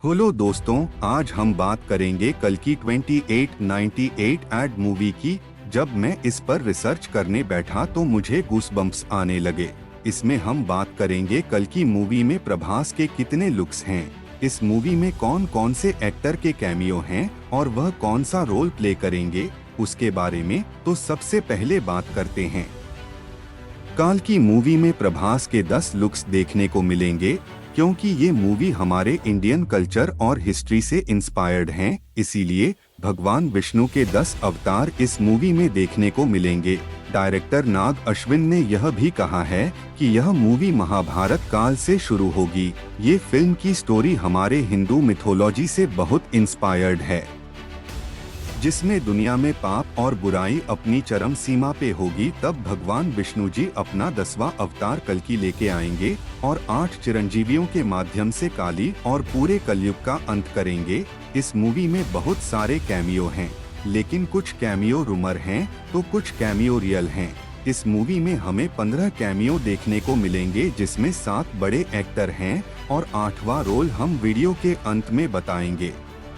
Hello दोस्तों, आज हम बात करेंगे कल्कि 2898 एड मूवी की। जब मैं इस पर रिसर्च करने बैठा तो मुझे गूसबम्प्स आने लगे। इसमें हम बात करेंगे कल्कि मूवी में प्रभास के कितने लुक्स हैं, इस मूवी में कौन कौन से एक्टर के कैमियो हैं और वह कौन सा रोल प्ले करेंगे उसके बारे में। तो सबसे पहले बात करते हैं। कल्कि मूवी में प्रभास के 10 लुक्स देखने को मिलेंगे, क्योंकि ये मूवी हमारे इंडियन कल्चर और हिस्ट्री से इंस्पायर्ड हैं, इसीलिए भगवान विष्णु के 10 अवतार इस मूवी में देखने को मिलेंगे। डायरेक्टर नाग अश्विन ने यह भी कहा है कि यह मूवी महाभारत काल से शुरू होगी। ये फिल्म की स्टोरी हमारे हिंदू मिथोलॉजी से बहुत इंस्पायर्ड है, जिसमें दुनिया में पाप और बुराई अपनी चरम सीमा पे होगी। तब भगवान विष्णु जी अपना 10वां अवतार कल्कि लेके आएंगे और 8 चिरंजीवियों के माध्यम से काली और पूरे कलयुग का अंत करेंगे। इस मूवी में बहुत सारे कैमियो हैं, लेकिन कुछ कैमियो रूमर हैं तो कुछ कैमियो रियल हैं। इस मूवी में हमें 15 कैमियो देखने को मिलेंगे, जिसमें 7 बड़े एक्टर हैं और 8वां रोल हम वीडियो के अंत में बताएंगे।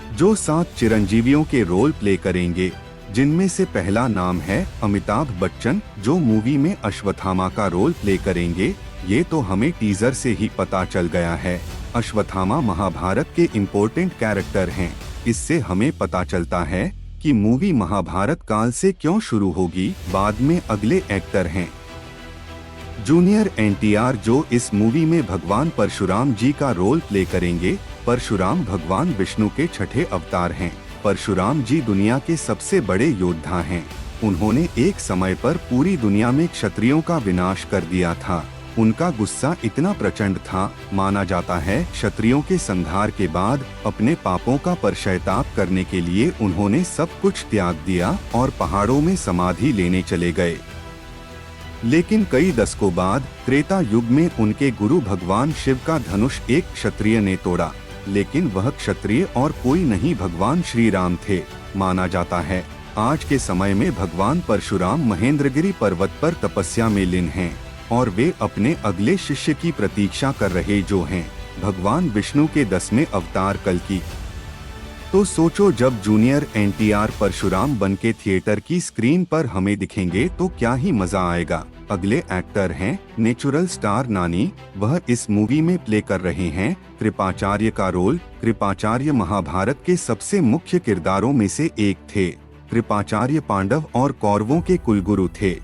जो 7 चिरंजीवियों के रोल प्ले करेंगे, जिनमें से पहला नाम है अमिताभ बच्चन, जो मूवी में अश्वत्थामा का रोल प्ले करेंगे। ये तो हमें टीजर से ही पता चल गया है। अश्वत्थामा महाभारत के इम्पोर्टेंट कैरेक्टर हैं। इससे हमें पता चलता है कि मूवी महाभारत काल से क्यों शुरू होगी। बाद में अगले एक्टर हैं जूनियर एनटीआर, जो इस मूवी में भगवान परशुराम जी का रोल प्ले करेंगे। परशुराम भगवान विष्णु के 6ठे अवतार हैं। परशुराम जी दुनिया के सबसे बड़े योद्धा हैं। उन्होंने एक समय पर पूरी दुनिया में क्षत्रियों का विनाश कर दिया था। उनका गुस्सा इतना प्रचंड था, माना जाता है क्षत्रियों के संहार के बाद अपने पापों का पश्चाताप करने के लिए उन्होंने सब कुछ त्याग दिया और पहाड़ों में समाधि लेने चले गए। लेकिन कई दशकों बाद त्रेता युग में उनके गुरु भगवान शिव का धनुष एक क्षत्रिय ने तोड़ा, लेकिन वह क्षत्रिय और कोई नहीं, भगवान श्री राम थे। माना जाता है आज के समय में भगवान परशुराम महेंद्रगिरी पर्वत पर तपस्या में लीन हैं और वे अपने अगले शिष्य की प्रतीक्षा कर रहे, जो हैं भगवान विष्णु के 10वें अवतार कल्कि। तो सोचो, जब जूनियर एनटीआर परशुराम बनके थिएटर की स्क्रीन पर हमें दिखेंगे तो क्या ही मजा आएगा। अगले एक्टर हैं नेचुरल स्टार नानी। वह इस मूवी में प्ले कर रहे हैं कृपाचार्य का रोल। कृपाचार्य महाभारत के सबसे मुख्य किरदारों में से एक थे। कृपाचार्य पांडव और कौरवों के कुलगुरु थे।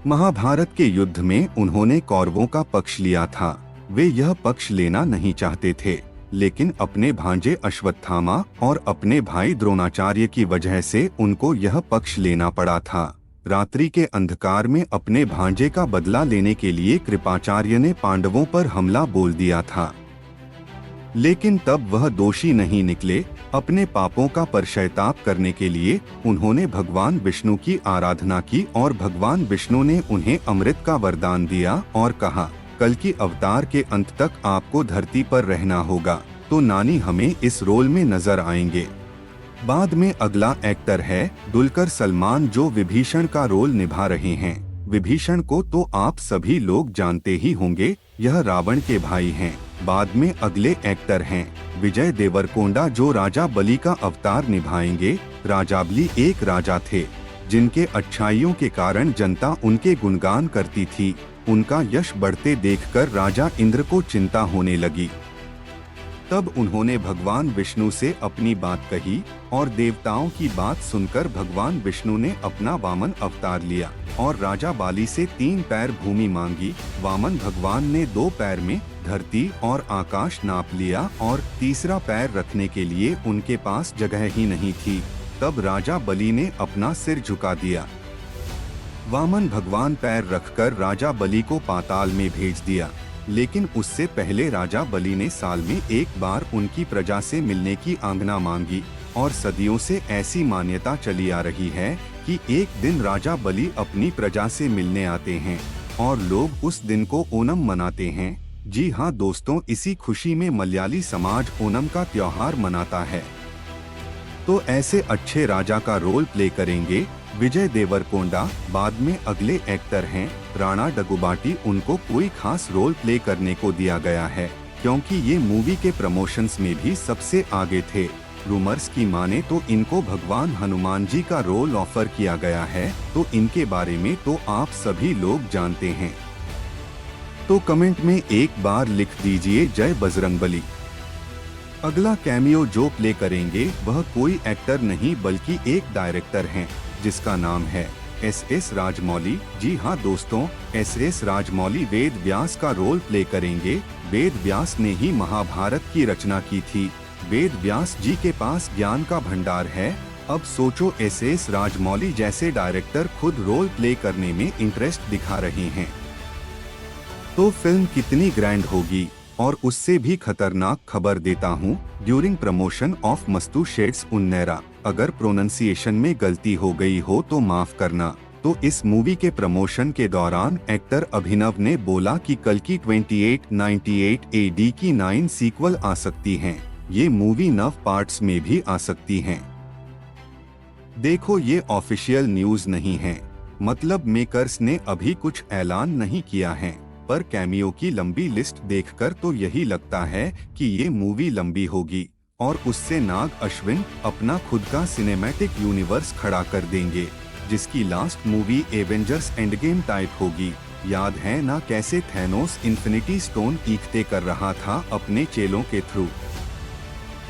महाभारत के युद्ध में उन्होंने कौरवों का पक्ष लिया था। वे यह पक्ष लेना नहीं चाहते थे, लेकिन अपने भांजे अश्वत्थामा और अपने भाई द्रोणाचार्य की वजह से उनको यह पक्ष लेना पड़ा था। रात्रि के अंधकार में अपने भांजे का बदला लेने के लिए कृपाचार्य ने पांडवों पर हमला बोल दिया था, लेकिन तब वह दोषी नहीं निकले। अपने पापों का पश्चाताप करने के लिए उन्होंने भगवान विष्णु की आराधना की और भगवान विष्णु ने उन्हें अमृत का वरदान दिया और कहा, कल्कि अवतार के अंत तक आपको धरती पर रहना होगा। तो नानी हमें इस रोल में नजर आएंगे। बाद में अगला एक्टर है दुलकर सलमान, जो विभीषण का रोल निभा रहे हैं। विभीषण को तो आप सभी लोग जानते ही होंगे, यह रावण के भाई हैं। बाद में अगले एक्टर हैं विजय देवरकोंडा, जो राजा बलि का अवतार निभाएंगे। राजा बलि एक राजा थे, जिनके अच्छाइयों के कारण जनता उनके गुणगान करती थी। उनका यश बढ़ते देखकर राजा इंद्र को चिंता होने लगी। तब उन्होंने भगवान विष्णु से अपनी बात कही और देवताओं की बात सुनकर भगवान विष्णु ने अपना वामन अवतार लिया और राजा बाली से 3 पैर भूमि मांगी। वामन भगवान ने 2 पैर में धरती और आकाश नाप लिया और तीसरा पैर रखने के लिए उनके पास जगह ही नहीं थी। तब राजा बलि ने अपना सिर झुका दिया। वामन भगवान पैर रखकर राजा बलि को पाताल में भेज दिया, लेकिन उससे पहले राजा बलि ने साल में एक बार उनकी प्रजा से मिलने की आज्ञा मांगी और सदियों से ऐसी मान्यता चली आ रही है कि एक दिन राजा बलि अपनी प्रजा से मिलने आते हैं और लोग उस दिन को ओणम मनाते हैं। जी हाँ दोस्तों, इसी खुशी में मलयाली समाज ओणम का त्योहार मनाता है। तो ऐसे अच्छे राजा का रोल प्ले करेंगे विजय देवरकोंडा। बाद में अगले एक्टर हैं राणा डगुबाटी। उनको कोई खास रोल प्ले करने को दिया गया है, क्योंकि ये मूवी के प्रमोशंस में भी सबसे आगे थे। रूमर्स की माने तो इनको भगवान हनुमान जी का रोल ऑफर किया गया है, तो इनके बारे में तो आप सभी लोग जानते हैं। तो कमेंट में एक बार लिख दीजिए जय बजरंगबली। अगला कैमियो जो प्ले करेंगे वह कोई एक्टर नहीं बल्कि एक डायरेक्टर हैं, जिसका नाम है एस.एस. राजमौली। जी हाँ दोस्तों, एस.एस. राजमौली वेद व्यास का रोल प्ले करेंगे। वेद व्यास ने ही महाभारत की रचना की थी। वेद व्यास जी के पास ज्ञान का भंडार है। अब सोचो, एस.एस. राजमौली जैसे डायरेक्टर खुद रोल प्ले करने में इंटरेस्ट दिखा रहे हैं, तो फिल्म कितनी ग्रैंड होगी। और उससे भी खतरनाक खबर देता हूँ, ड्यूरिंग प्रमोशन ऑफ मस्तू शेड्स उन्नेरा, अगर प्रोनंसिएशन में गलती हो गई हो तो माफ करना। तो इस मूवी के प्रमोशन के दौरान एक्टर अभिनव ने बोला कि कल की 2898 AD की 9 सीक्वल आ सकती हैं। ये मूवी 9 पार्ट्स में भी आ सकती हैं। देखो, ये ऑफिशियल न्यूज नहीं है, मतलब मेकर्स ने अभी कुछ ऐलान नहीं किया है, पर कैमियो की लंबी लिस्ट देखकर तो यही लगता है कि ये मूवी लंबी होगी और उससे नाग अश्विन अपना खुद का सिनेमैटिक यूनिवर्स खड़ा कर देंगे, जिसकी last movie Avengers end game type होगी। याद है ना कैसे थैनोस इन्फिनिटी स्टोन ईकते कर रहा था अपने चेलों के थ्रू,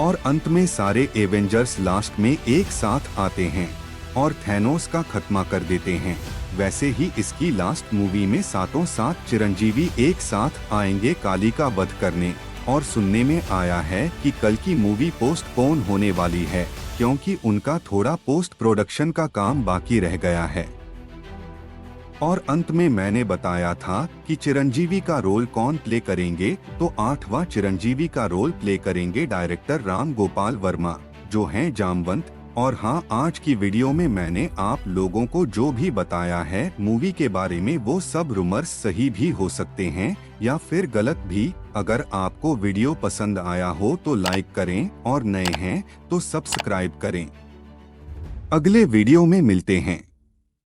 और अंत में सारे एवेंजर्स लास्ट में एक साथ आते हैं और थैनोस का खत्मा कर देते हैं। वैसे ही इसकी लास्ट मूवी में सातों सात चिरंजीवी एक साथ आएंगे काली का वध करने। और सुनने में आया है कि कल की मूवी पोस्टपोन होने वाली है, क्योंकि उनका थोड़ा पोस्ट प्रोडक्शन का काम बाकी रह गया है। और अंत में मैंने बताया था कि चिरंजीवी का रोल कौन प्ले करेंगे, तो 8वां चिरंजीवी का रोल प्ले करेंगे डायरेक्टर राम गोपाल वर्मा, जो हैं जामवंत। और हाँ, आज की वीडियो में मैंने आप लोगों को जो भी बताया है मूवी के बारे में, वो सब रूमर्स सही भी हो सकते हैं या फिर गलत भी। अगर आपको वीडियो पसंद आया हो तो लाइक करें और नए हैं तो सब्सक्राइब करें। अगले वीडियो में मिलते हैं।